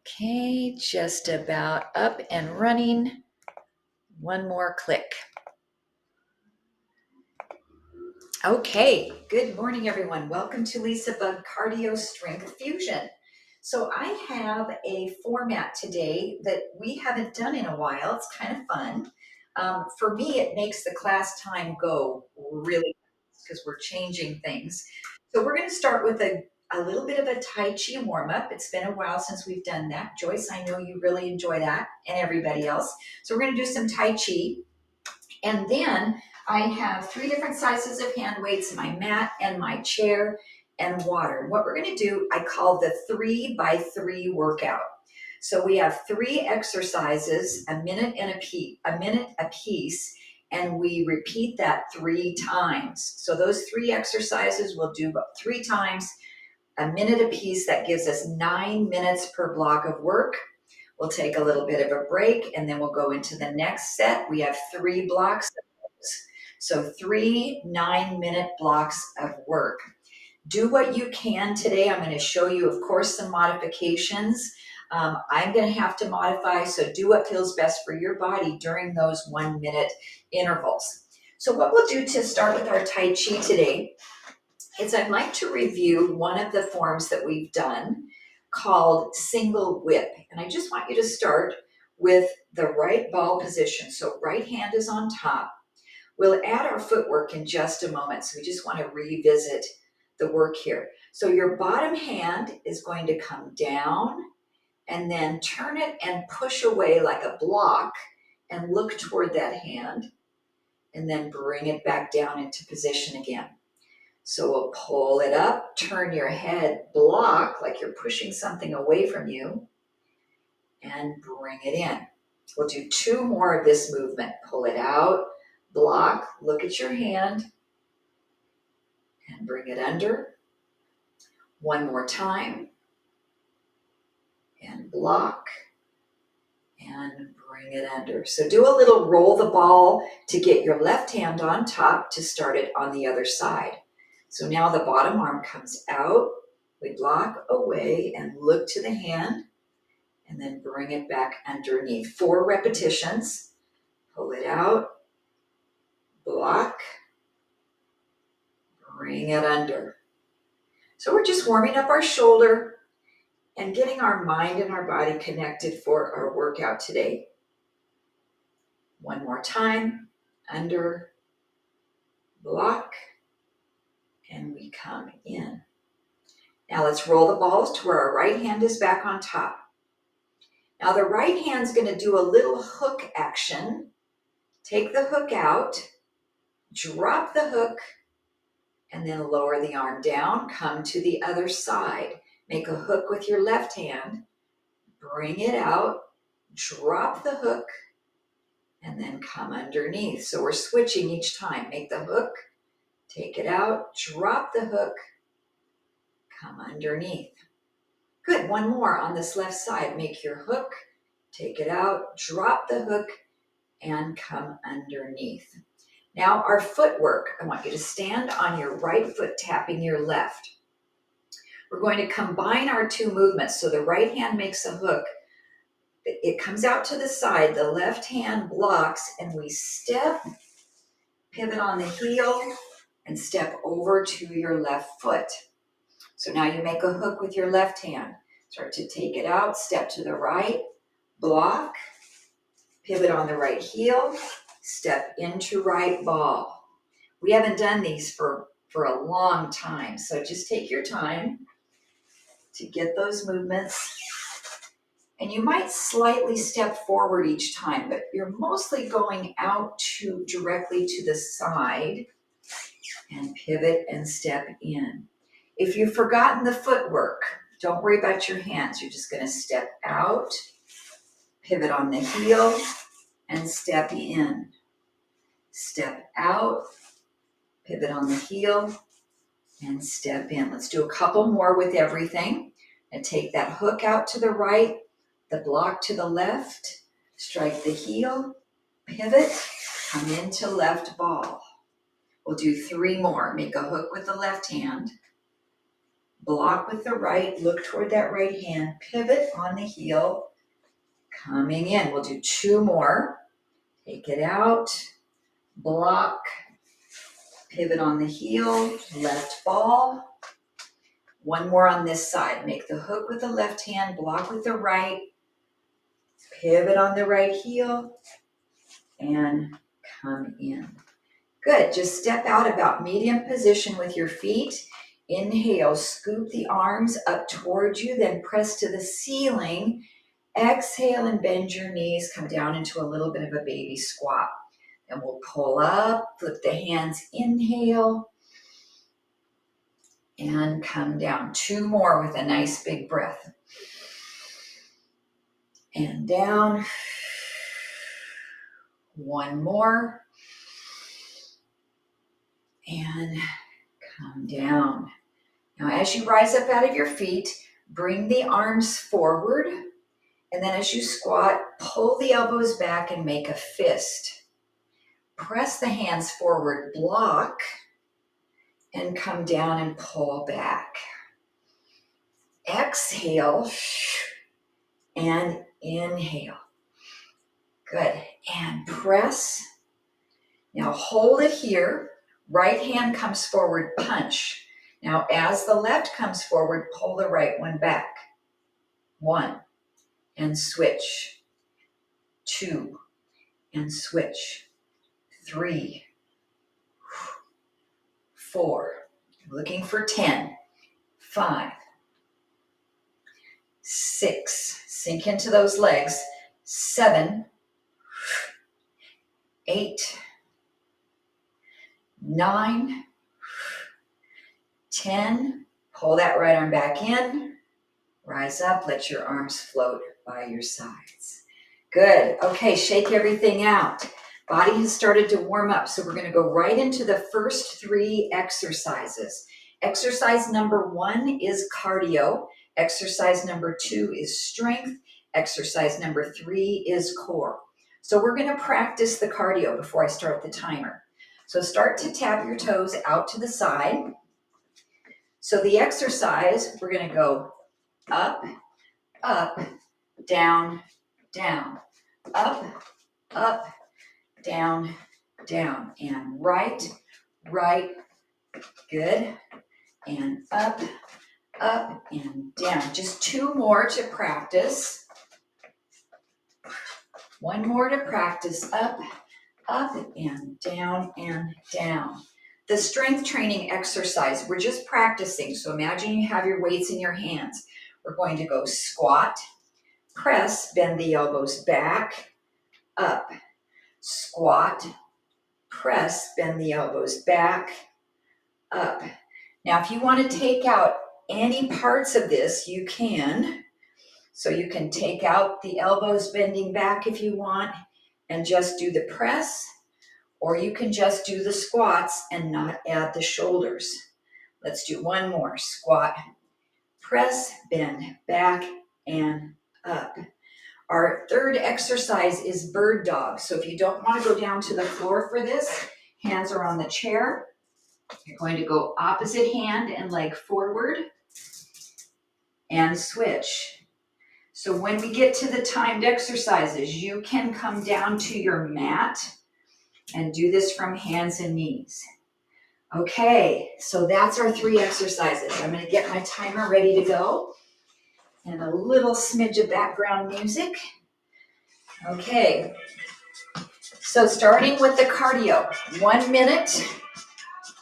Okay, just about up and running. One more click. Okay, good morning, everyone. Welcome to LisaBug Cardio Strength Fusion. So I have a format today that we haven't done in a while. It's kind of fun. For me, it makes the class time go really fast because we're changing things. So we're going to start with a little bit of a Tai Chi warm-up. It's been a while since we've done that. Joyce, I know you really enjoy that, and everybody else. So we're going to do some Tai Chi. And then I have 3 different sizes of hand weights, my mat and my chair and water. And what we're going to do, I call the 3x3 workout. So we have 3 exercises, a minute a piece, and we repeat that 3 times. So those 3 exercises we'll do 3 times, a minute a piece. That gives us 9 minutes per block of work. We'll take a little bit of a break and then we'll go into the next set. We have 3 blocks of those. So 3 9-minute blocks of work. Do what you can today. I'm going to show you, of course, some modifications. I'm going to have to modify, so do what feels best for your body during those 1-minute intervals. So what we'll do to start with our Tai Chi today is I'd like to review one of the forms that we've done called single whip. And I just want you to start with the right ball position. So right hand is on top. We'll add our footwork in just a moment. So we just want to revisit the work here. So your bottom hand is going to come down and then turn it and push away like a block and look toward that hand and then bring it back down into position again. So we'll pull it up, turn your head, block like you're pushing something away from you, and bring it in. We'll do 2 more of this movement. Pull it out, block, look at your hand, and bring it under. 1 more time, and block, and bring it under. So do a little roll the ball to get your left hand on top to start it on the other side. So now the bottom arm comes out. We block away and look to the hand and then bring it back underneath. 4 repetitions. Pull it out, block, bring it under. So we're just warming up our shoulder and getting our mind and our body connected for our workout today. 1 more time, under, block, and we come in. Now let's roll the balls to where our right hand is back on top. Now the right hand's going to do a little hook action. Take the hook out, drop the hook, and then lower the arm down. Come to the other side. Make a hook with your left hand. Bring it out, drop the hook, and then come underneath. So we're switching each time. Make the hook, take it out, drop the hook, come underneath. Good, 1 more on this left side. Make your hook, take it out, drop the hook, and come underneath. Now our footwork, I want you to stand on your right foot tapping your left. We're going to combine our 2 movements. So the right hand makes a hook. It comes out to the side. The left hand blocks and we step, pivot on the heel, and step over to your left foot. So now you make a hook with your left hand. Start to take it out, step to the right, block, pivot on the right heel, step into right ball. We haven't done these for a long time, so just take your time to get those movements. And you might slightly step forward each time, but you're mostly going out directly to the side and pivot and step in. If you've forgotten the footwork, don't worry about your hands. You're just going to step out, pivot on the heel, and step in. Step out, pivot on the heel, and step in. Let's do a couple more with everything. And take that hook out to the right, the block to the left, strike the heel, pivot, come into left ball. We'll do 3 more. Make a hook with the left hand, block with the right, look toward that right hand, pivot on the heel, coming in. We'll do 2 more. Take it out, block, pivot on the heel, left ball. 1 more on this side. Make the hook with the left hand, block with the right, pivot on the right heel, and come in. Good, just step out about medium position with your feet. Inhale, scoop the arms up towards you, then press to the ceiling. Exhale and bend your knees, come down into a little bit of a baby squat. Then we'll pull up, flip the hands, inhale, and come down. 2 more with a nice big breath. And down. 1 more. And come down. Now, as you rise up out of your feet, bring the arms forward. And then as you squat, pull the elbows back and make a fist. Press the hands forward, block, and come down and pull back. Exhale and inhale. Good. And press. Now hold it here. Right hand comes forward, punch. Now as the left comes forward, pull the right one back. 1, and switch. 2, and switch. 3, 4, looking for 10, 5, 6, sink into those legs, 7, 8, 9, 10, pull that right arm back in, rise up, let your arms float by your sides. Good, okay, shake everything out. Body has started to warm up, so we're gonna go right into the first 3 exercises. Exercise number 1 is cardio. Exercise number 2 is strength. Exercise number 3 is core. So we're gonna practice the cardio before I start the timer. So start to tap your toes out to the side. So the exercise, we're gonna go up, up, down, down, up, up, down, down, and right, right, good, and up, up, and down. Just 2 more to practice. 1 more to practice, up, up, and down, and down. The strength training exercise, we're just practicing, so imagine you have your weights in your hands. We're going to go squat, press, bend the elbows back, up, squat, press, bend the elbows back, up. Now, if you want to take out any parts of this, you can. So you can take out the elbows bending back if you want and just do the press, or you can just do the squats and not add the shoulders. Let's do 1 more. Squat, press, bend back, and up. Our 3rd exercise is bird dog. So if you don't want to go down to the floor for this, hands are on the chair. You're going to go opposite hand and leg forward and switch. So when we get to the timed exercises, you can come down to your mat and do this from hands and knees. Okay, so that's our 3 exercises. I'm going to get my timer ready to go and a little smidge of background music. Okay, so starting with the cardio, 1 minute.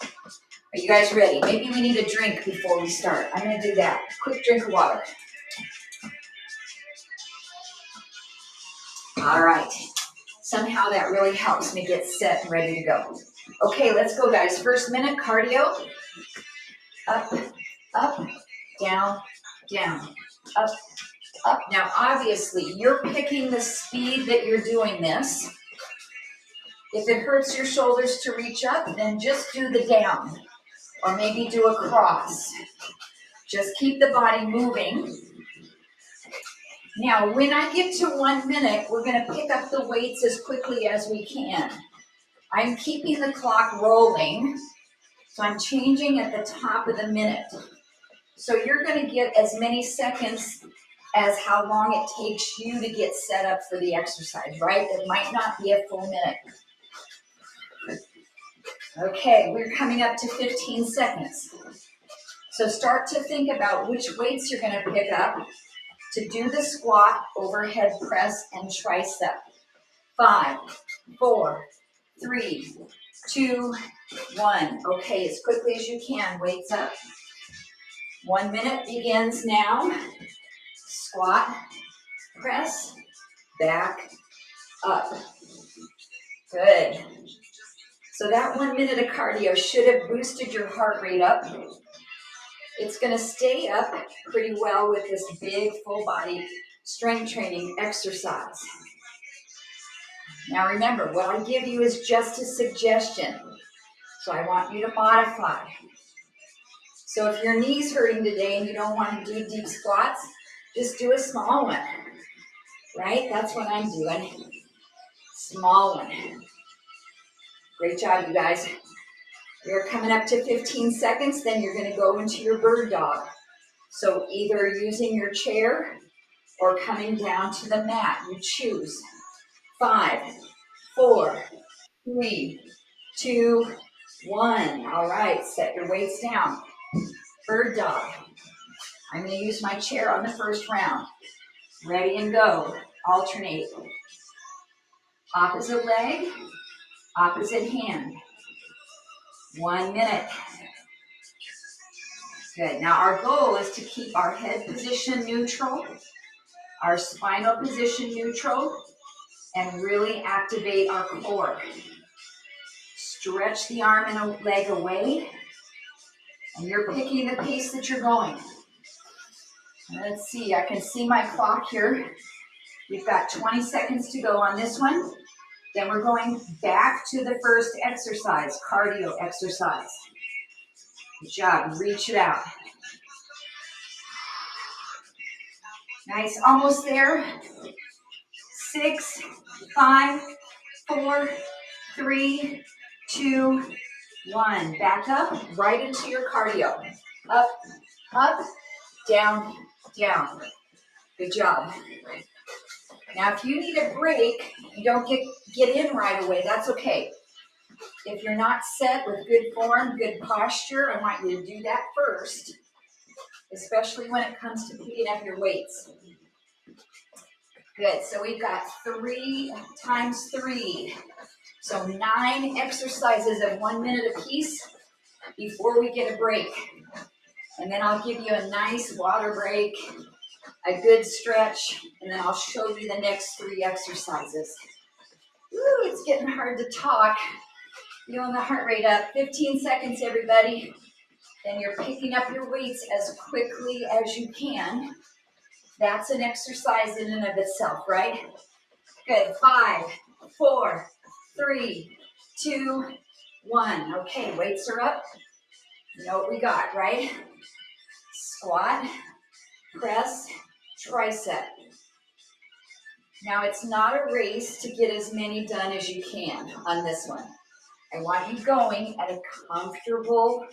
Are you guys ready? Maybe we need a drink before we start. I'm going to do that. Quick drink of water. All right. Somehow that really helps me get set and ready to go. Okay, let's go, guys. First minute cardio. Up, up, down, down, up, up. Now, obviously, you're picking the speed that you're doing this. If it hurts your shoulders to reach up, then just do the down, or maybe do a cross. Just keep the body moving. Now, when I get to 1 minute, we're going to pick up the weights as quickly as we can. I'm keeping the clock rolling, so I'm changing at the top of the minute. So you're going to get as many seconds as how long it takes you to get set up for the exercise, right? It might not be a full minute. Okay, we're coming up to 15 seconds. So start to think about which weights you're going to pick up to do the squat, overhead press, and tricep. 5, 4, 3, 2, 1. Okay, as quickly as you can, weights up. 1 minute begins now. Squat, press, back, up. Good. So that 1 minute of cardio should have boosted your heart rate up. It's going to stay up pretty well with this big full body strength training exercise. Now remember, what I give you is just a suggestion. So I want you to modify. So if your knee's hurting today and you don't want to do deep squats, just do a small one, right? That's what I'm doing. Small one. Great job, you guys. You're coming up to 15 seconds, then you're going to go into your bird dog. So either using your chair or coming down to the mat, you choose. 5, 4, 3, 2, 1. All right, set your weights down. Bird dog. I'm going to use my chair on the first round. Ready and go. Alternate. Opposite leg, opposite hand. 1 minute. Good. Now our goal is to keep our head position neutral, our spinal position neutral, and really activate our core. Stretch the arm and leg away, and you're picking the pace that you're going. Let's see, I can see my clock here. We've got 20 seconds to go on this one. Then we're going back to the first exercise, cardio exercise. Good job, reach it out. Nice, almost there. 6, 5, 4, 3, 2, 1. Back up, right into your cardio. Up, up, down, down. Good job. Now, if you need a break, you don't get in right away, that's okay. If you're not set with good form, good posture, I want you to do that first, especially when it comes to picking up your weights. Good, so we've got 3 times 3. So 9 exercises of 1 minute apiece before we get a break. And then I'll give you a nice water break, a good stretch, and then I'll show you the next 3 exercises. Woo, it's getting hard to talk. Feeling the heart rate up. 15 seconds, everybody. Then you're picking up your weights as quickly as you can. That's an exercise in and of itself, right? Good. 5, 4, 3, 2, 1. Okay, weights are up. You know what we got, right? Squat, press, tricep. Now it's not a race to get as many done as you can on this one. I want you going at a comfortable,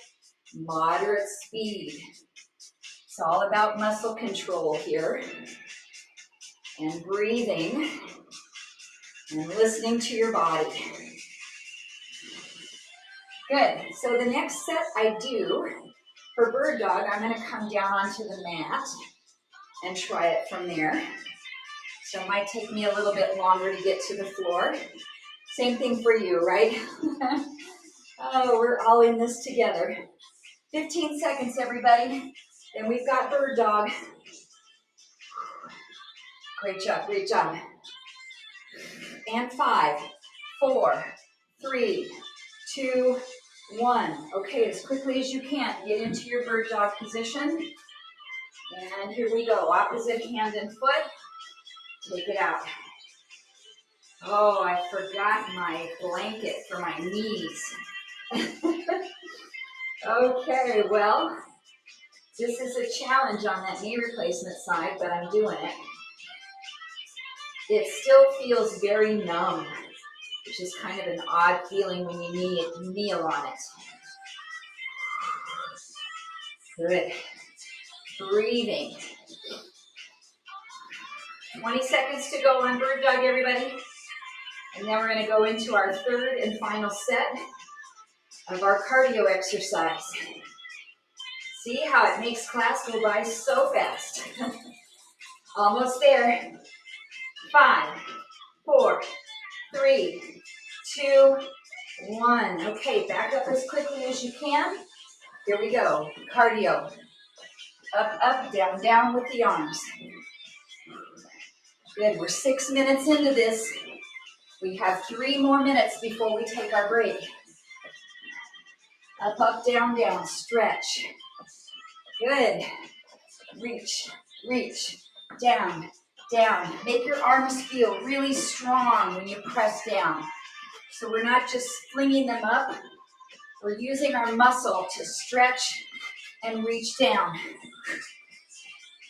moderate speed. It's all about muscle control here and breathing and listening to your body. Good. So the next set I do for bird dog, I'm going to come down onto the mat and try it from there. So it might take me a little bit longer to get to the floor. Same thing for you, right? Oh, we're all in this together. 15 seconds, everybody. Then we've got bird dog. Great job, great job. And 5, 4, 3, 2, 1. Okay, as quickly as you can, get into your bird dog position. And here we go, opposite hand and foot. Take it out. Oh, I forgot my blanket for my knees. Okay, well, this is a challenge on that knee replacement side, but I'm doing it. It still feels very numb, which is kind of an odd feeling when you kneel on it. Good. breathing. 20 seconds to go on bird dog, everybody. And then we're going to go into our third and final set of our cardio exercise. See how it makes class go by so fast. Almost there. 5, 4, 3, 2, 1. Okay, back up as quickly as you can. Here we go. Cardio. Up, up, down, down with the arms. Good. We're 6 minutes into this. We have 3 more minutes before we take our break. Up, up, down, down. Stretch. Good. Reach, reach. Down, down. Make your arms feel really strong when you press down. So we're not just flinging them up. We're using our muscle to stretch and reach down.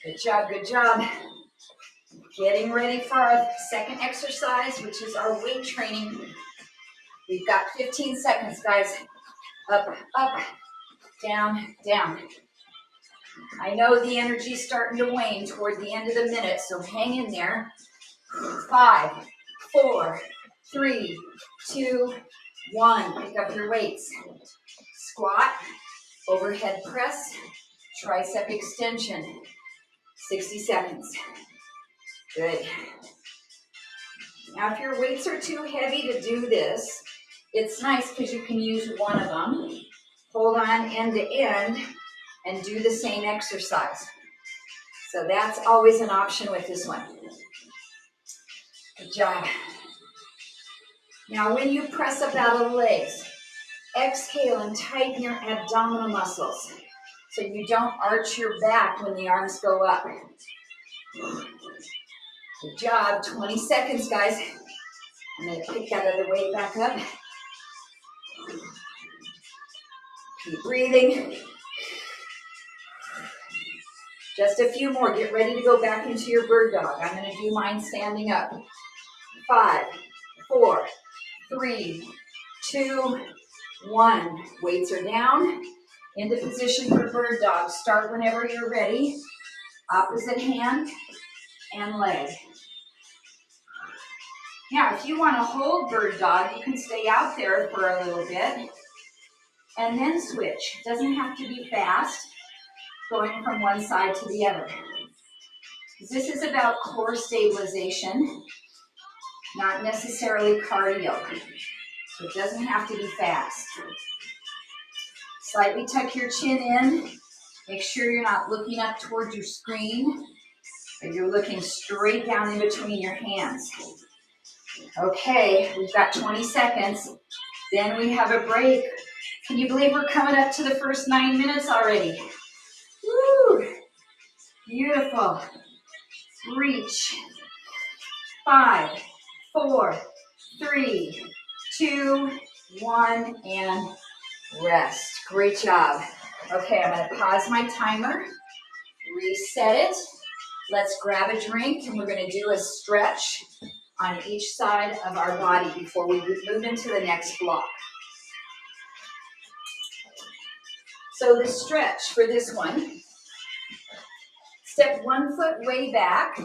Good job, good job. Getting ready for our second exercise, which is our weight training. We've got 15 seconds, guys. Up, up, down, down. I know the energy's starting to wane toward the end of the minute, so hang in there. 5, 4, 3, 2, 1. Pick up your weights. Squat, overhead press, tricep extension. 60 seconds. Good. Now, if your weights are too heavy to do this, it's nice because you can use one of them. Hold on end to end and do the same exercise. So that's always an option with this one. Good job. Now, when you press up out of the legs, exhale and tighten your abdominal muscles so you don't arch your back when the arms go up. Good job. 20 seconds, guys. I'm going to pick that other weight back up. Keep breathing. Just a few more. Get ready to go back into your bird dog. I'm going to do mine standing up. 5, 4, 3, 2, 1. Weights are down. Into position for bird dog. Start whenever you're ready. Opposite hand and leg. Now, if you want to hold bird dog, you can stay out there for a little bit and then switch. It doesn't have to be fast, going from one side to the other. This is about core stabilization, not necessarily cardio. So it doesn't have to be fast. Slightly tuck your chin in. Make sure you're not looking up towards your screen, but you're looking straight down in between your hands. Okay, we've got 20 seconds. Then we have a break. Can you believe we're coming up to the first 9 minutes already? Woo! Beautiful. Reach. 5, 4, 3, 2, 1, and rest. Great job. Okay, I'm going to pause my timer, reset it. Let's grab a drink, and we're going to do a stretch on each side of our body before we move into the next block. So the stretch for this one, step 1 foot way back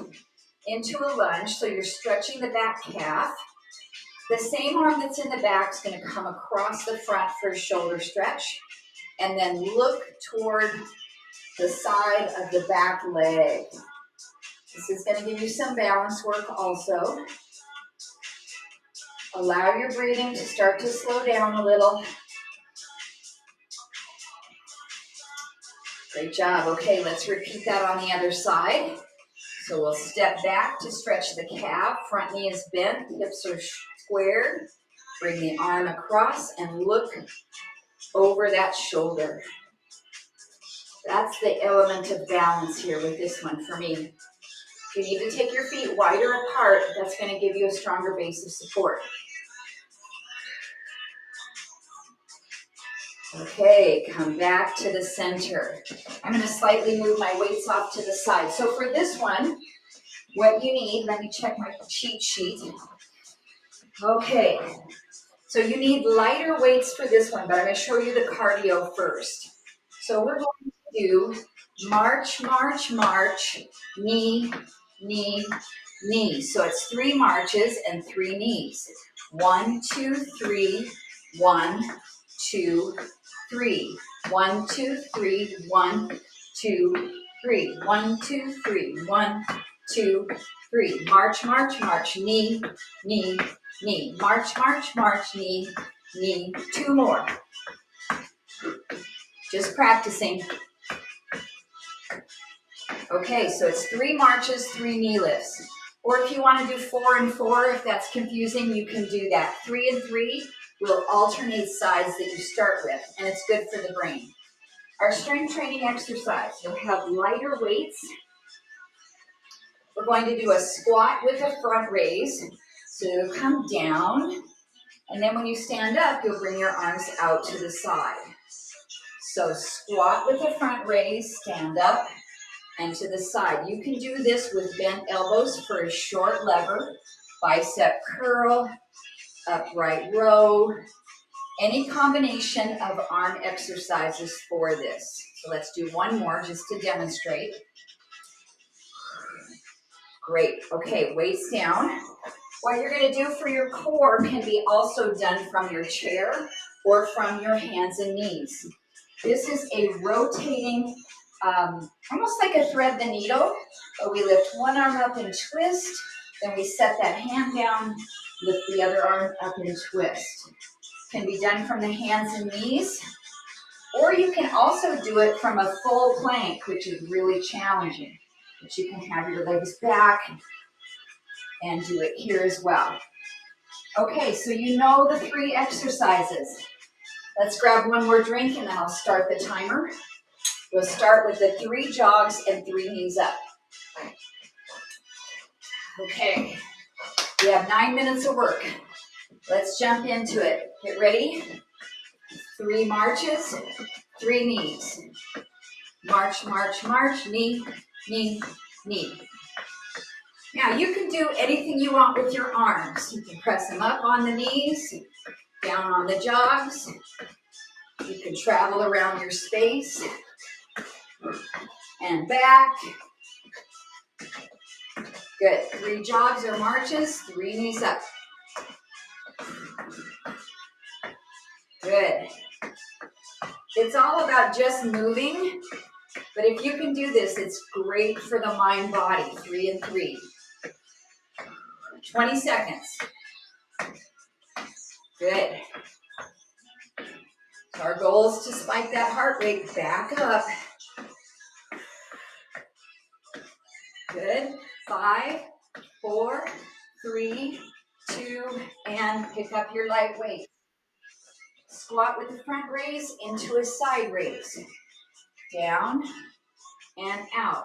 into a lunge, so you're stretching the back calf. The same arm that's in the back is going to come across the front for a shoulder stretch, and then look toward the side of the back leg. This is going to give you some balance work also. Allow your breathing to start to slow down a little. Great job. Okay, let's repeat that on the other side. So we'll step back to stretch the calf. Front knee is bent, hips are squared. Bring the arm across and look over that shoulder. That's the element of balance here with this one for me. If you need to take your feet wider apart, that's going to give you a stronger base of support. Okay, come back to the center. I'm going to slightly move my weights off to the side. So for this one, what you need, let me check my cheat sheet. Okay, so you need lighter weights for this one, but I'm going to show you the cardio first. So we're going to do March, march, march, knee, knee, knee. So it's 3 marches and 3 knees. 1, 2, 3, 1, 2, 3. 1, 2, 3, 1, 2, 3. 1, 2, 3, 1, 2, 3. March, march, march, knee, knee, knee. March, march, march, knee, knee. 2 more. Just practicing. Okay, so it's 3 marches, 3 knee lifts. Or if you want to do 4 and 4, if that's confusing, you can do that. 3 and 3 will alternate sides that you start with, and it's good for the brain. Our strength training exercise, you'll have lighter weights. We're going to do a squat with a front raise. So you'll come down, and then when you stand up, you'll bring your arms out to the side. So squat with a front raise, stand up, and to the side. You can do this with bent elbows for a short lever, bicep curl, upright row, any combination of arm exercises for this. So let's do one more just to demonstrate. Great. Okay, weights down. What you're going to do for your core can be also done from your chair or from your hands and knees. This is a rotating, almost like a thread the needle, but we lift one arm up and twist, then we set that hand down, lift the other arm up and twist. Can be done from the hands and knees, or you can also do it from a full plank, which is really challenging. But you can have your legs back and do it here as well. Okay, so you know the 3 exercises. Let's grab one more drink and then I'll start the timer. We'll start with the 3 jogs and 3 knees up. Okay, we have 9 minutes of work. Let's jump into it. Get ready. 3 marches, 3 knees. March, march, march, knee, knee, knee. Now you can do anything you want with your arms. You can press them up on the knees, down on the jogs. You can travel around your space and back. Good. 3 jogs or marches, 3 knees up. Good. It's all about just moving, but if you can do this, it's great for the mind-body. 3 and 3. 20 seconds. Good. So our goal is to spike that heart rate back up. Good. 5, 4, 3, 2, and pick up your light weight. Squat with the front raise into a side raise. Down and out.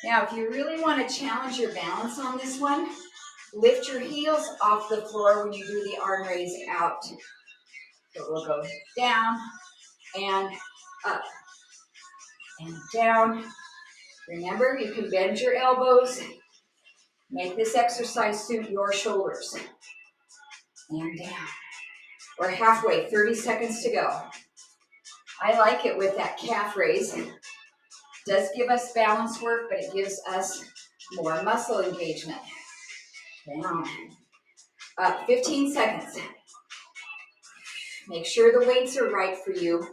Now, if you really want to challenge your balance on this one, lift your heels off the floor when you do the arm raise out. So we'll go down and up and down. Remember, you can bend your elbows. Make this exercise suit your shoulders. And down. We're halfway, 30 seconds to go. I like it with that calf raise. It does give us balance work, but it gives us more muscle engagement. Down. Up, 15 seconds. Make sure the weights are right for you.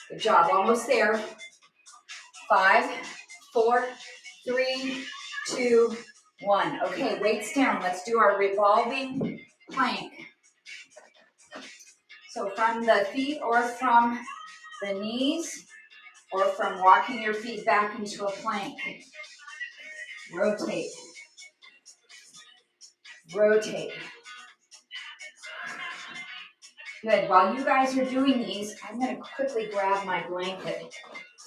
Good job, almost there. 5, 4, 3, 2, 1. Okay, weights down. Let's do our revolving plank. So from the feet or from the knees or from walking your feet back into a plank. Rotate. Rotate. Good. While you guys are doing these, I'm going to quickly grab my blanket.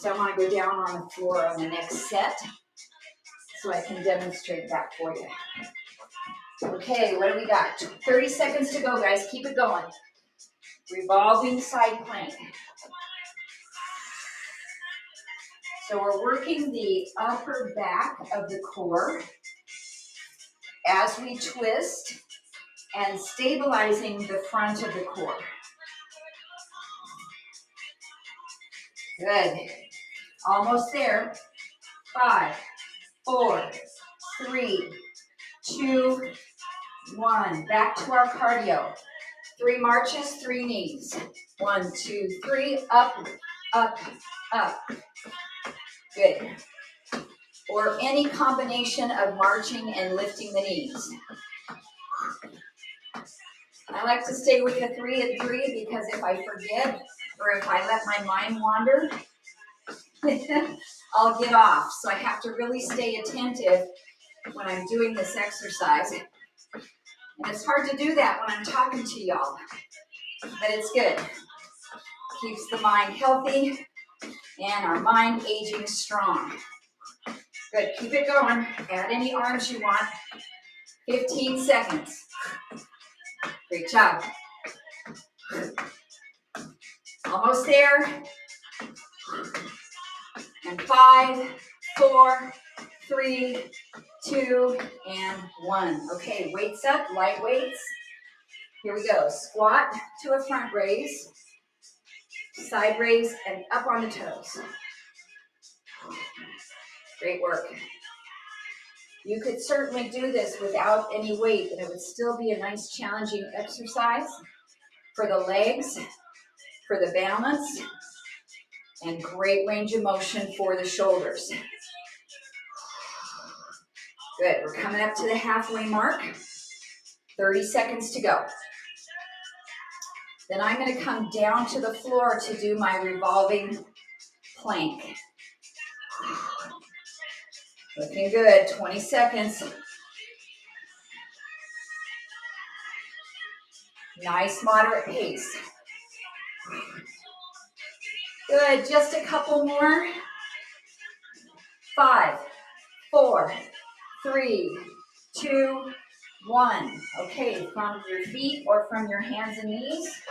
So I want to go down on the floor on the next set so I can demonstrate that for you. Okay, what do we got? 30 seconds to go, guys. Keep it going. Revolving side plank. So we're working the upper back of the core as we twist and stabilizing the front of the core. Good. Almost there. 5, 4, 3, 2, 1. Back to our cardio. 3 marches, 3 knees. 1, 2, 3. Up, up, up. Good. Or any combination of marching and lifting the knees. I like to stay with the 3 and 3 because if I forget or if I let my mind wander, I'll get off. So I have to really stay attentive when I'm doing this exercise. And it's hard to do that when I'm talking to y'all, but it's good. Keeps the mind healthy and our mind aging strong. Good, keep it going. Add any arms you want. 15 seconds. Great job. Almost there. And 5, 4, 3, 2, and 1. Okay, weights up, light weights. Here we go. Squat to a front raise, side raise, and up on the toes. Great work. You could certainly do this without any weight, and it would still be a nice challenging exercise for the legs, for the balance, and great range of motion for the shoulders. Good, we're coming up to the halfway mark. 30 seconds to go. Then I'm going to come down to the floor to do my revolving plank. Looking good, 20 seconds. Nice moderate pace. Good, just a couple more. 5, 4, 3, 2, 1. Okay, from your feet or from your hands and knees.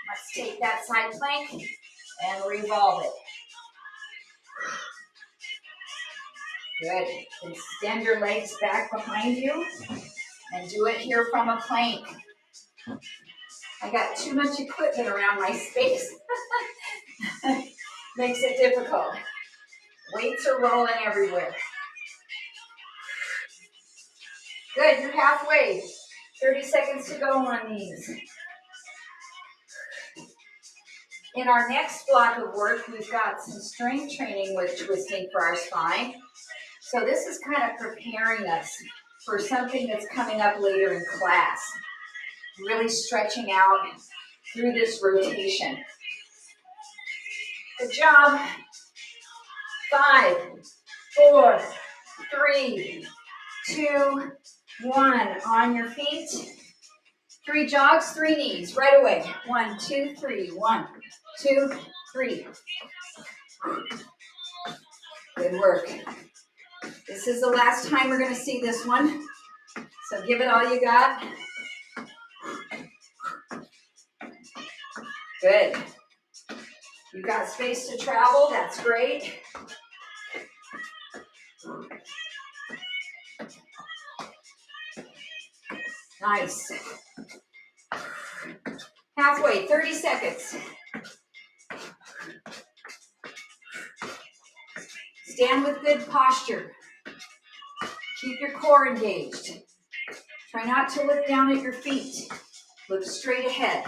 Let's take that side plank and revolve it. Good. Extend your legs back behind you and do it here from a plank. I got too much equipment around my space. Makes it difficult. Weights are rolling everywhere. Good, you're halfway. 30 seconds to go on these. In our next block of work, we've got some strength training with twisting for our spine. So this is kind of preparing us for something that's coming up later in class. Really stretching out through this rotation. Good job. 5, 4, 3, 2, 1. On your feet. 3 jogs, 3 knees, right away. 1, 2, 3. 1, 2, 3. Good work. This is the last time we're going to see this one. So give it all you got. Good. You've got space to travel. That's great. Nice. Halfway, 30 seconds. Stand with good posture. Keep your core engaged. Try not to look down at your feet. Look straight ahead.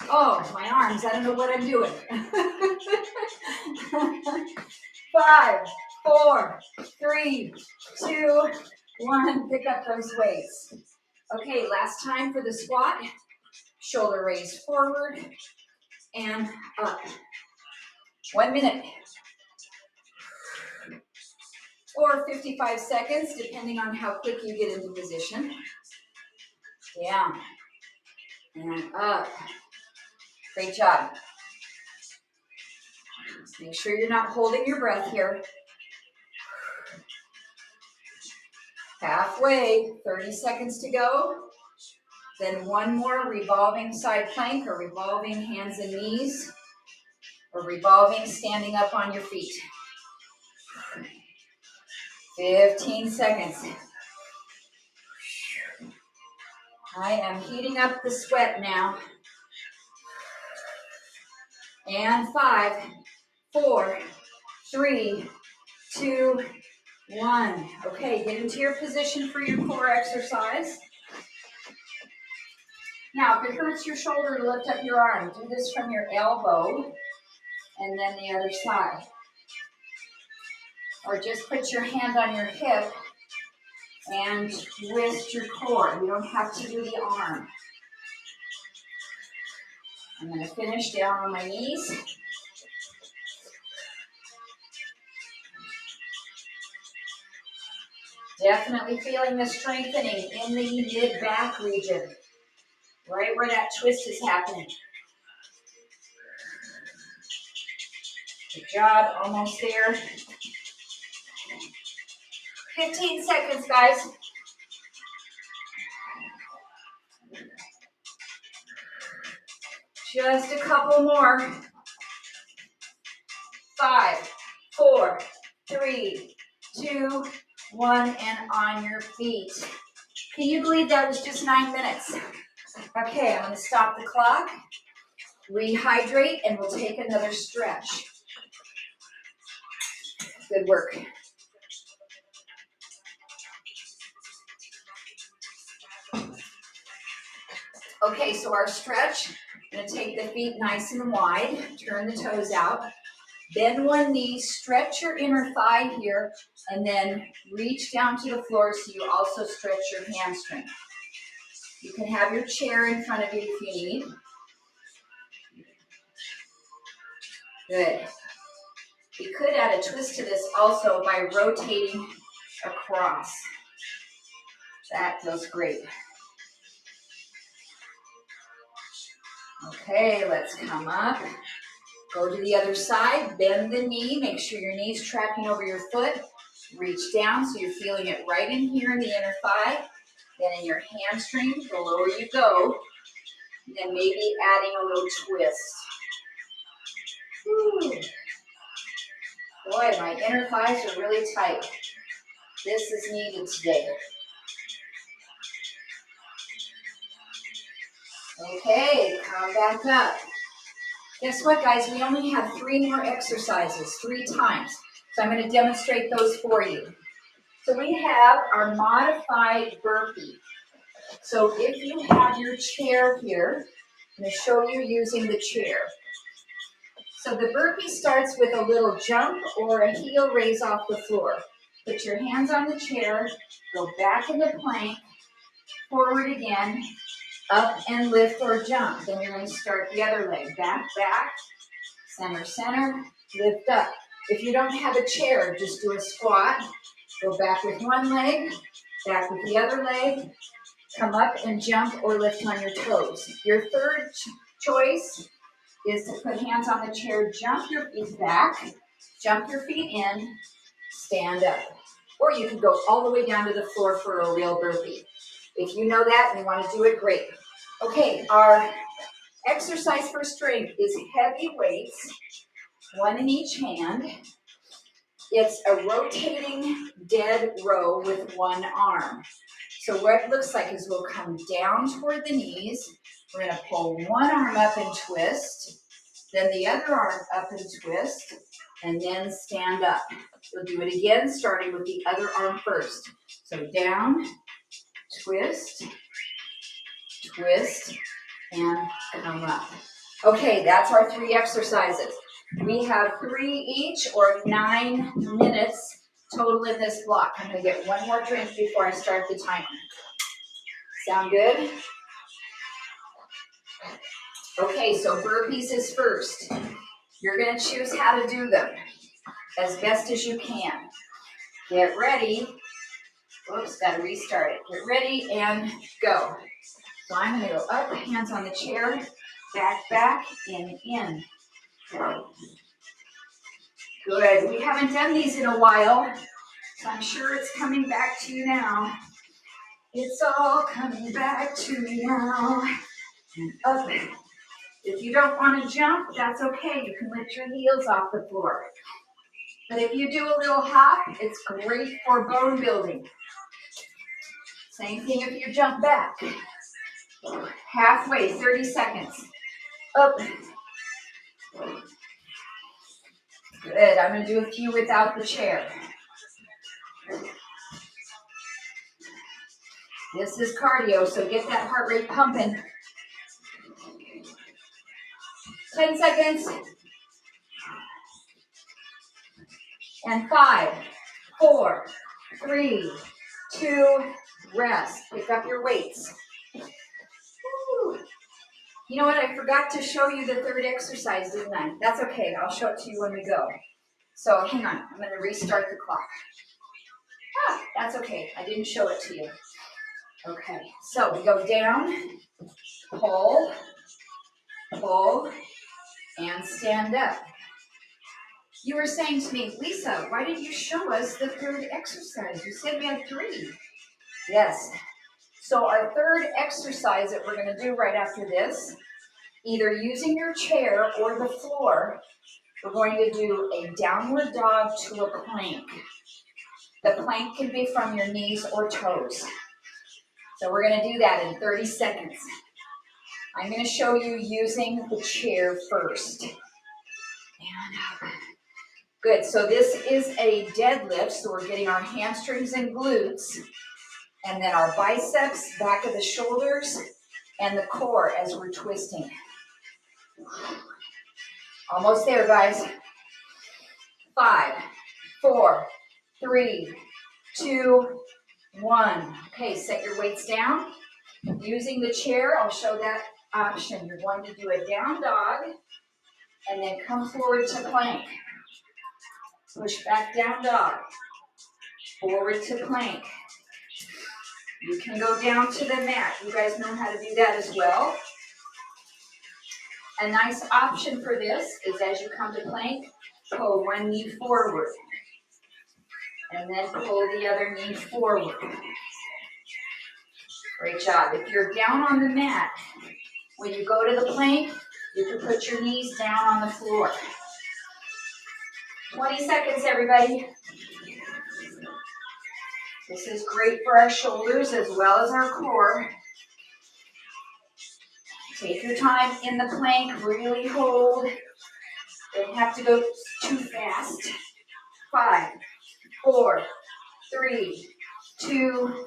Oh, my arms, I don't know what I'm doing. 5, 4, 3, 2, 1. Pick up those weights. Okay, last time for the squat. Shoulder raised forward and up. 1 minute. Or 55 seconds, depending on how quick you get into position. Down and up. Great job. Make sure you're not holding your breath here. Halfway, 30 seconds to go. Then 1 more revolving side plank or revolving hands and knees or revolving standing up on your feet. 15 seconds. I am heating up the sweat now. And 5, 4, 3, 2, 1. Okay, get into your position for your core exercise. Now, if it hurts your shoulder to lift up your arm, do this from your elbow and then the other side. Or just put your hand on your hip and twist your core. You don't have to do the arm. I'm going to finish down on my knees. Definitely feeling the strengthening in the mid-back region, right where that twist is happening. Good job, almost there. 15 seconds, guys. Just a couple more. 5, 4, 3, 2, 1, and on your feet. Can you believe that was just 9 minutes? Okay, I'm going to stop the clock, rehydrate, and we'll take another stretch. Good work. Okay, so our stretch, I'm going to take the feet nice and wide, turn the toes out, bend one knee, stretch your inner thigh here, and then reach down to the floor so you also stretch your hamstring. You can have your chair in front of you if you need. Good. We could add a twist to this also by rotating across. That feels great. Okay, let's come up. Go to the other side, bend the knee, make sure your knee's tracking over your foot. Reach down so you're feeling it right in here in the inner thigh. Then in your hamstring, the lower you go. And then maybe adding a little twist. Whew. Boy, my inner thighs are really tight. This is needed today. Okay, come back up. Guess what, guys? We only have 3 more exercises, 3 times. So I'm going to demonstrate those for you. So we have our modified burpee. So if you have your chair here, I'm going to show you using the chair. So the burpee starts with a little jump or a heel raise off the floor. Put your hands on the chair, go back into plank, forward again, up and lift or jump. Then you're going to start the other leg. Back, back, center, center, lift up. If you don't have a chair, just do a squat. Go back with one leg, back with the other leg, come up and jump or lift on your toes. Your third choice is to put hands on the chair, jump your feet back, jump your feet in, stand up. Or you can go all the way down to the floor for a real burpee. If you know that and you want to do it, great. Okay, our exercise for strength is heavy weights, 1 in each hand. It's a rotating dead row with 1 arm. So what it looks like is we'll come down toward the knees. We're going to pull 1 arm up and twist, then the other arm up and twist, and then stand up. We'll do it again, starting with the other arm first. So down, twist, twist, and come up. Okay, that's our 3 exercises. We have 3 each, or 9 minutes total in this block. I'm going to get 1 more drink before I start the timer. Sound good? Okay, so burpees is first. You're going to choose how to do them as best as you can. Get ready. Whoops, got to restart it. Get ready and go. So I'm going to go up, hands on the chair, back, back, in. Good. We haven't done these in a while, so I'm sure it's coming back to you now. It's all coming back to you now. And up. If you don't want to jump, that's okay. You can lift your heels off the floor. But if you do a little hop, it's great for bone building. Same thing if you jump back. Halfway, 30 seconds. Up, Good, I'm gonna do a few without the chair. This is cardio, so get that heart rate pumping. 10 seconds. And 5, 4, 3, 2, rest. Pick up your weights. Woo. You know what? I forgot to show you the third exercise, didn't I? That's okay. I'll show it to you when we go. So hang on. I'm going to restart the clock. That's okay. I didn't show it to you. Okay. So we go down, pull, pull, and stand up. You were saying to me, Lisa, why didn't you show us the third exercise? You said we had 3. Yes. So our third exercise that we're going to do right after this, either using your chair or the floor, we're going to do a downward dog to a plank. The plank can be from your knees or toes. So we're going to do that in 30 seconds. I'm going to show you using the chair first. And up. Good, so this is a deadlift, so we're getting our hamstrings and glutes, and then our biceps, back of the shoulders, and the core as we're twisting. Almost there, guys. 5, 4, 3, 2, 1. Okay, set your weights down. Using the chair, I'll show that option. You're going to do a down dog, and then come forward to plank. Push back, down dog. Forward to plank. You can go down to the mat. You guys know how to do that as well. A nice option for this is as you come to plank, pull one knee forward. And then pull the other knee forward. Great job. If you're down on the mat, when you go to the plank, you can put your knees down on the floor. 20 seconds, everybody. This is great for our shoulders as well as our core. Take your time in the plank, really hold. Don't have to go too fast. 5, 4, 3, 2,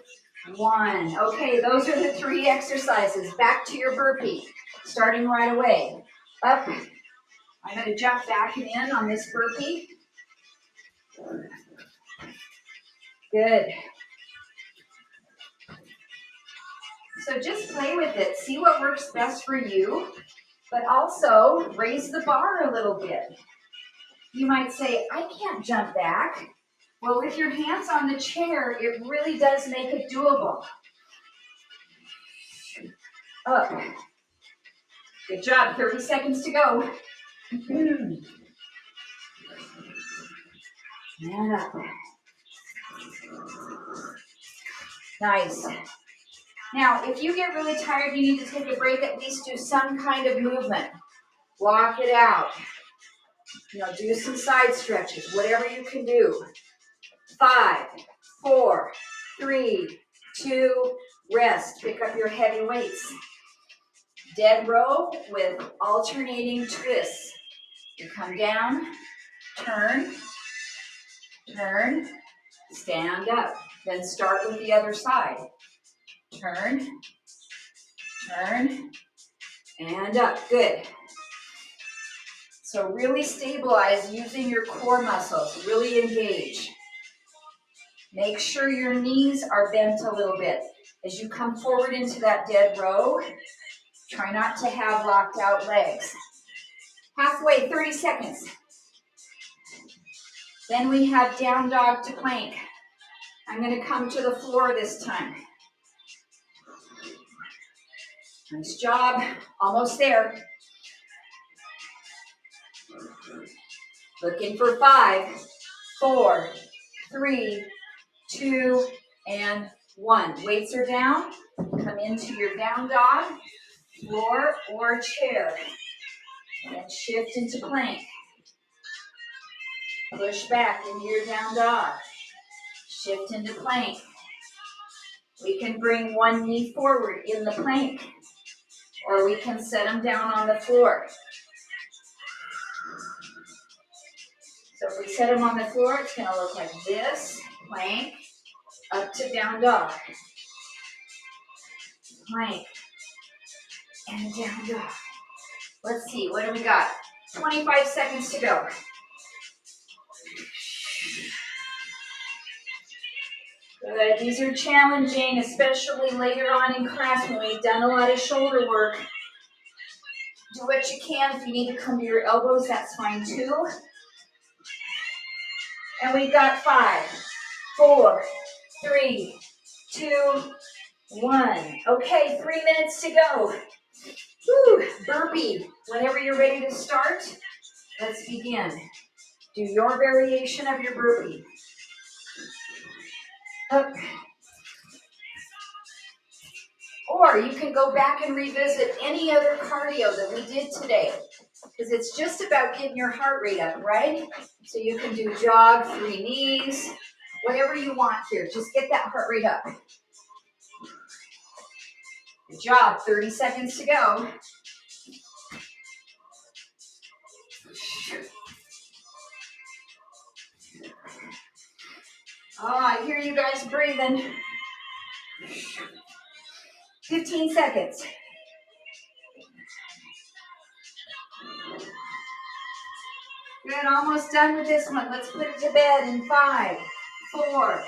1. Okay, those are the 3 exercises. Back to your burpee, starting right away. Up. I'm going to jump back and in on this burpee. Good. So just play with it. See what works best for you, but also raise the bar a little bit. You might say, I can't jump back. Well, with your hands on the chair, it really does make it doable. Up. Good job. 30 seconds to go. And up. Nice. Now, if you get really tired, you need to take a break, at least do some kind of movement. Walk it out. Do some side stretches, whatever you can do. 5, 4, 3, 2, rest. Pick up your heavy weights. Dead row with alternating twists. You come down, turn, turn, stand up. Then start with the other side. Turn, turn, and up. Good. So really stabilize using your core muscles. Really engage. Make sure your knees are bent a little bit. As you come forward into that dead row, try not to have locked out legs. Halfway, 30 seconds. Then we have down dog to plank. I'm going to come to the floor this time. Nice job. Almost there. Looking for 5, 4, 3, 2, and 1. Weights are down. Come into your down dog, floor, or chair. And shift into plank. Push back into your down dog. Shift into plank. We can bring one knee forward in the plank, or we can set them down on the floor. So if we set them on the floor, it's going to look like this. Plank, up to down dog. Plank, and down dog. Let's see, what do we got? 25 seconds to go. Good. These are challenging, especially later on in class when we've done a lot of shoulder work. Do what you can. If you need to come to your elbows, that's fine too. And we've got 5, 4, 3, 2, 1. Okay, 3 minutes to go. Woo, burpee. Whenever you're ready to start, let's begin. Do your variation of your burpee. Up. Or you can go back and revisit any other cardio that we did today, because it's just about getting your heart rate up, right? So you can do jog, 3 knees, whatever you want here. Just get that heart rate up. Good job. 30 seconds to go. Oh, I hear you guys breathing. 15 seconds. Good, almost done with this one. Let's put it to bed in 5, 4,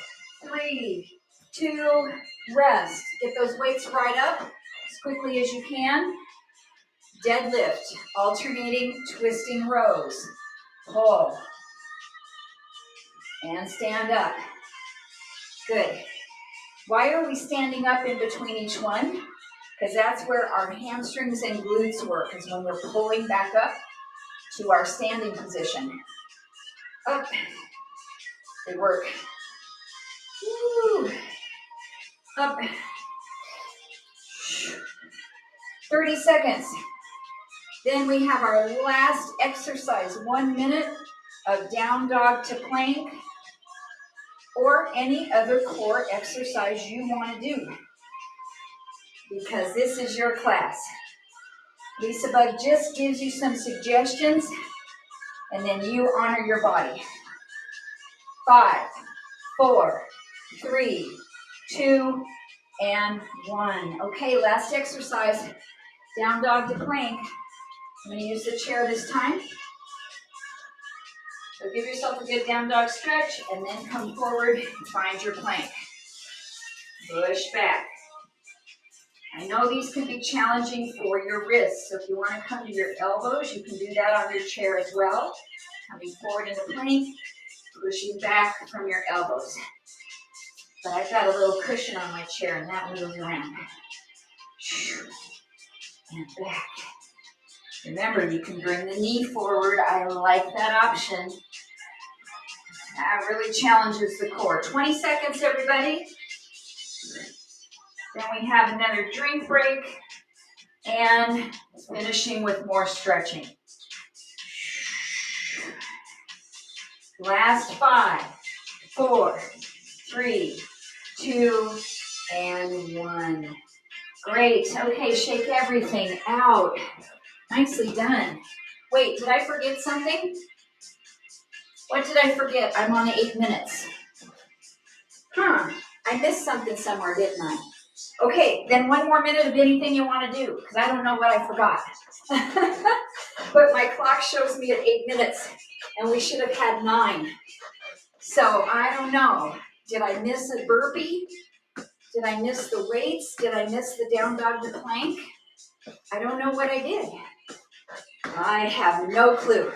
3, 2, rest. Get those weights right up as quickly as you can. Deadlift, alternating, twisting rows. Pull. And stand up. Good. Why are we standing up in between each one? Because that's where our hamstrings and glutes work, is when we're pulling back up to our standing position. Up. Good work. Woo. Up. 30 seconds. Then we have our last exercise, 1 minute of down dog to plank or any other core exercise you want to do, because this is your class. LisaBug just gives you some suggestions, and then you honor your body. 5, 4, 3, 2, and 1. Okay, last exercise, down dog to plank. I'm going to use the chair this time. So give yourself a good down dog stretch, and then come forward and find your plank. Push back. I know these can be challenging for your wrists, so if you want to come to your elbows, you can do that on your chair as well. Coming forward into plank, pushing back from your elbows. But I've got a little cushion on my chair, and that moves around. And back. Remember, you can bring the knee forward. I like that option. That really challenges the core. 20 seconds, everybody. Then we have another drink break and finishing with more stretching. Last 5, 4, 3, 2, and 1. Great. Okay, shake everything out. Nicely done. Wait, did I forget something? What did I forget? I'm on 8 minutes. I missed something somewhere, didn't I? Okay, then 1 more minute of anything you want to do, because I don't know what I forgot. But my clock shows me at 8 minutes, and we should have had 9. So I don't know. Did I miss a burpee? Did I miss the weights? Did I miss the down dog to plank? I don't know what I did. I have no clue.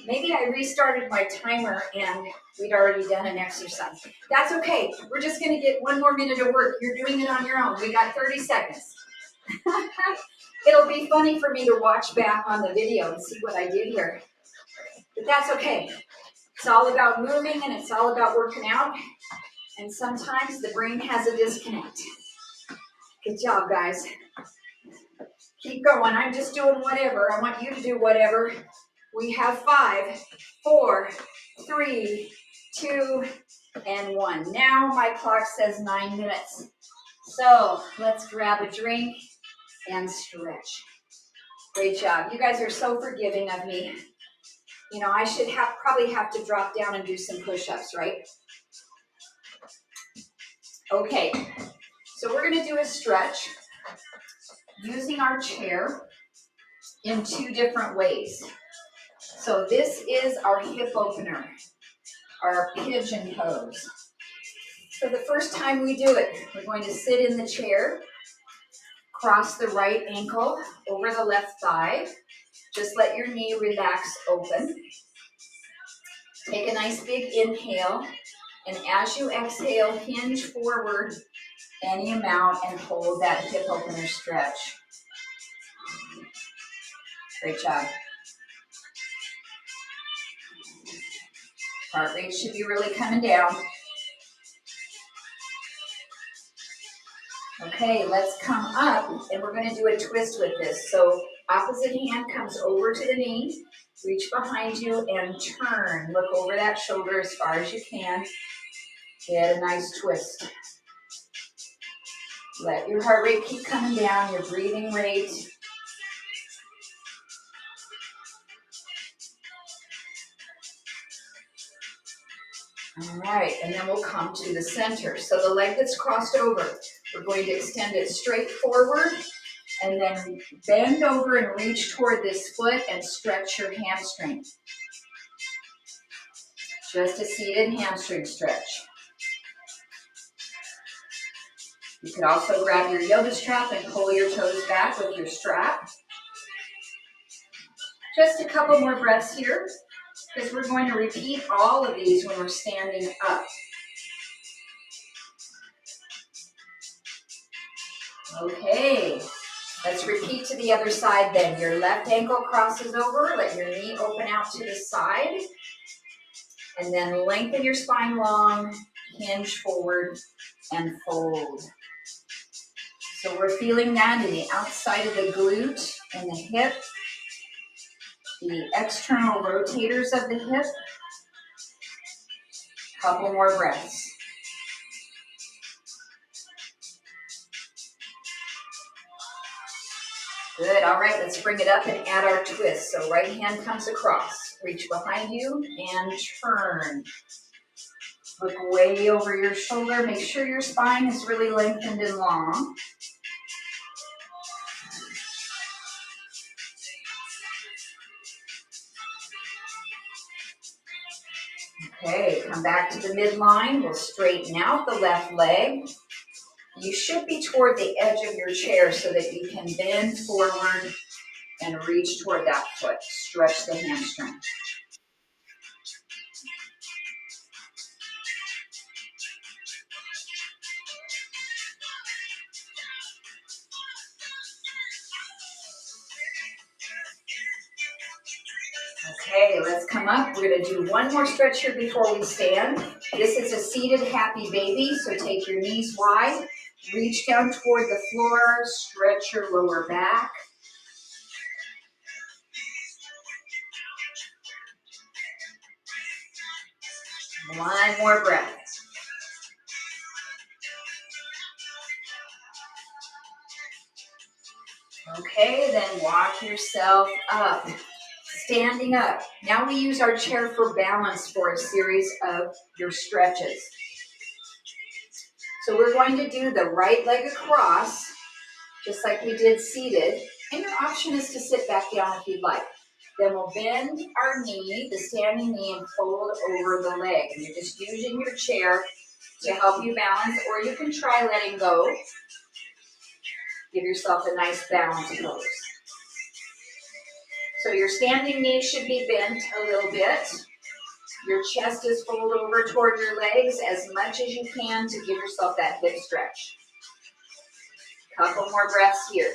Maybe I restarted my timer and we'd already done an exercise. That's okay. We're just going to get 1 more minute of work. You're doing it on your own. We got 30 seconds. It'll be funny for me to watch back on the video and see what I did here. But that's okay. It's all about moving and it's all about working out. And sometimes the brain has a disconnect. Good job, guys. Keep going. I'm just doing whatever. I want you to do whatever. We have 5, 4, 3, 2, and 1. Now my clock says 9 minutes. So let's grab a drink and stretch. Great job. You guys are so forgiving of me. You know, I should probably have to drop down and do some push-ups, right? Okay, so we're gonna do a stretch using our chair in 2 different ways. So this is our hip opener, our pigeon pose. So the first time we do it, we're going to sit in the chair, cross the right ankle over the left thigh. Just let your knee relax open. Take a nice big inhale, and as you exhale, hinge forward any amount and hold that hip opener stretch. Great job. Heart rate should be really coming down. Okay, let's come up, and we're going to do a twist with this. So opposite hand comes over to the knee, reach behind you and turn. Look over that shoulder as far as you can. Get a nice twist. Let your heart rate keep coming down, your breathing rate. All right, and then we'll come to the center. So the leg that's crossed over, we're going to extend it straight forward and then bend over and reach toward this foot and stretch your hamstring. Just a seated hamstring stretch. You can also grab your yoga strap and pull your toes back with your strap. Just a couple more breaths here, because we're going to repeat all of these when we're standing up. Okay, let's repeat to the other side then. Your left ankle crosses over, let your knee open out to the side, and then lengthen your spine long, hinge forward, and fold. So we're feeling that in the outside of the glute and the hip, the external rotators of the hip. Couple more breaths. Good, all right, let's bring it up and add our twist. So right hand comes across, reach behind you and turn. Look way over your shoulder, make sure your spine is really lengthened and long. Okay, come back to the midline, we'll straighten out the left leg. You should be toward the edge of your chair so that you can bend forward and reach toward that foot. Stretch the hamstring. Okay, let's come up. We're going to do one more stretch here before we stand. This is a seated happy baby, so take your knees wide. Reach down toward the floor. Stretch your lower back. One more breath. Okay, then walk yourself up. Standing up. Now we use our chair for balance for a series of your stretches. So we're going to do the right leg across, just like we did seated. And your option is to sit back down if you'd like. Then we'll bend our knee, the standing knee, and fold over the leg. And you're just using your chair to help you balance, or you can try letting go. Give yourself a nice balance pose. So your standing knee should be bent a little bit. Your chest is folded over toward your legs as much as you can to give yourself that hip stretch. Couple more breaths here.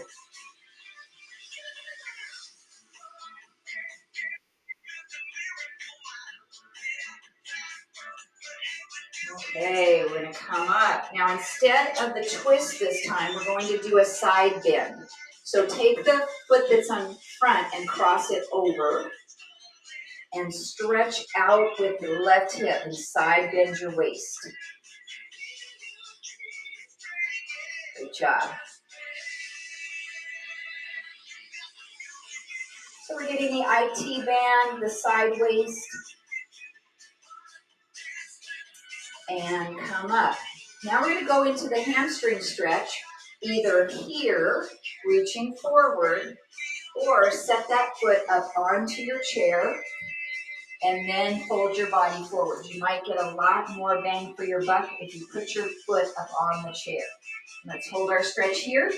Okay, we're going to come up. Now instead of the twist this time, we're going to do a side bend. So take the foot that's on front and cross it over and stretch out with the left hip and side bend your waist. Good job. So we're getting the IT band, the side waist, and come up. Now we're going to go into the hamstring stretch, either here, reaching forward, or set that foot up onto your chair and then fold your body forward. You might get a lot more bang for your buck if you put your foot up on the chair. Let's hold our stretch here.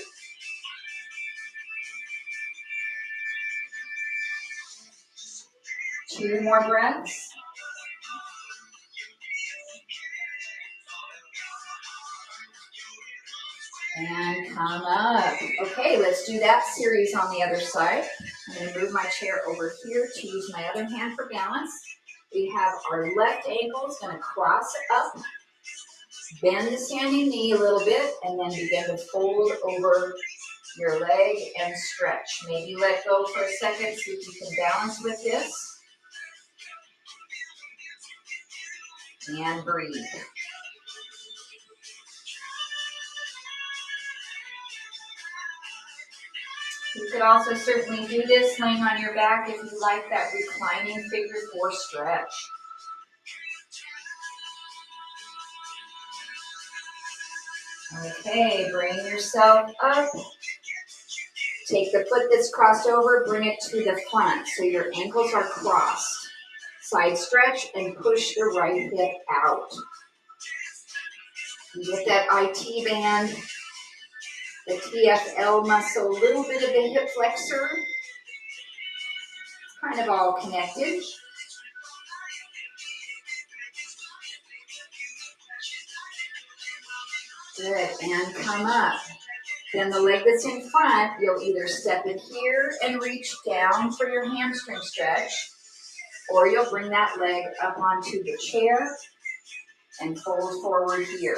Two more breaths. And come up. Okay, let's do that series on the other side. I'm going to move my chair over here to use my other hand for balance. We have our left ankle is going to cross up, bend the standing knee a little bit, and then begin to fold over your leg and stretch. Maybe let go for a second, see if you can balance with this. And breathe. You could also certainly do this laying on your back if you like that reclining figure four stretch. Okay, bring yourself up. Take the foot that's crossed over, bring it to the front so your ankles are crossed. Side stretch and push the right hip out. You get that IT band, the TFL muscle, a little bit of the hip flexor. It's kind of all connected. Good, and come up. Then the leg that's in front, you'll either step it here and reach down for your hamstring stretch, or you'll bring that leg up onto the chair and fold forward here.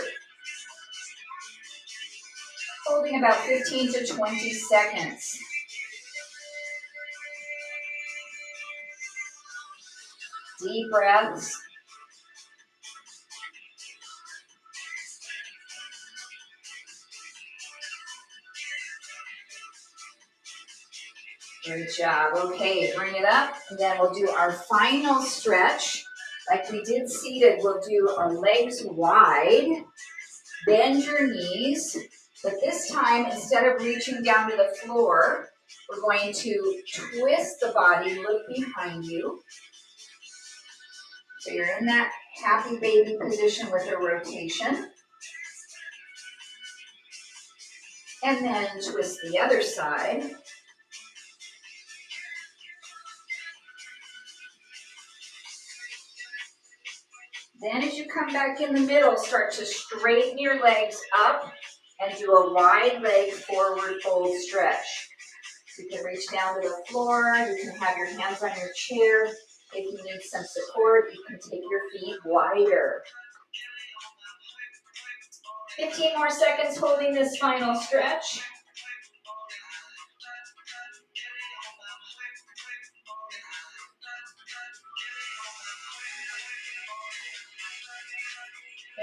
Holding about 15 to 20 seconds. Deep breaths. Good job. Okay, bring it up. And then we'll do our final stretch. Like we did seated, we'll do our legs wide. Bend your knees. But this time, instead of reaching down to the floor, we're going to twist the body, look behind you. So you're in that happy baby position with a rotation. And then twist the other side. Then as you come back in the middle, start to straighten your legs up and do a wide leg forward fold stretch. You can reach down to the floor, you can have your hands on your chair. If you need some support, you can take your feet wider. 15 more seconds holding this final stretch.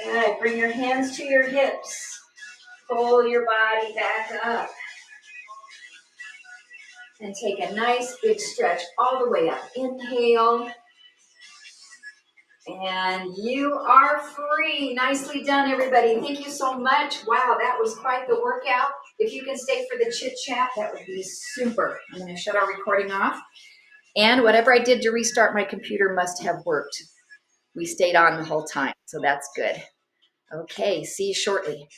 Good. Bring your hands to your hips. Pull your body back up. And take a nice big stretch all the way up. Inhale. And you are free. Nicely done, everybody. Thank you so much. Wow, that was quite the workout. If you can stay for the chit chat, that would be super. I'm going to shut our recording off. And whatever I did to restart my computer must have worked. We stayed on the whole time, so that's good. Okay, see you shortly.